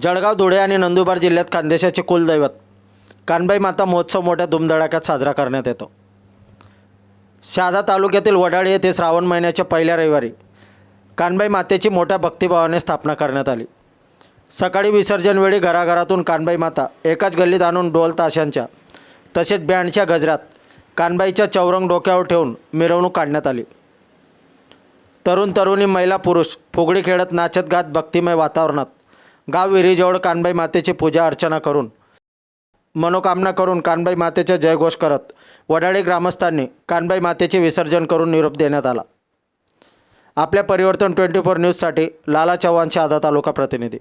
जळगाव, धुळे आणि नंदुरबार जिल्ह्यात खानदेशाचे कुलदैवत कानबाई माता महोत्सव मोठ्या धुमधडाक्यात साजरा करण्यात येतो। शहादा तालुक्यातील वडाळी येथे श्रावण महिन्याच्या पहिल्या रविवारी कानबाई मातेची मोठ्या भक्तिभावाने स्थापना करण्यात आली। सकाळी विसर्जनवेळी घराघरातून कानबाई माता एकाच गल्लीत आणून ढोल ताशांच्या तसेच बँडच्या गजरात कानबाईच्या चौरंग डोक्यावर ठेवून मिरवणूक काढण्यात आली। तरुण तरुणी, महिला पुरुष फुगडी खेळत नाचत गात भक्तिमय वातावरणात गाव विहिरीजवळ कानबाई मातेची पूजा अर्चना करून मनोकामना करून कानबाई मातेचा जयघोष करत वडाळी ग्रामस्थांनी कानबाई मातेचे विसर्जन करून निरोप देण्यात आला। आपल्या परिवर्तन 24 न्यूजसाठी लाला चव्हाण, शहादा तालुका प्रतिनिधी।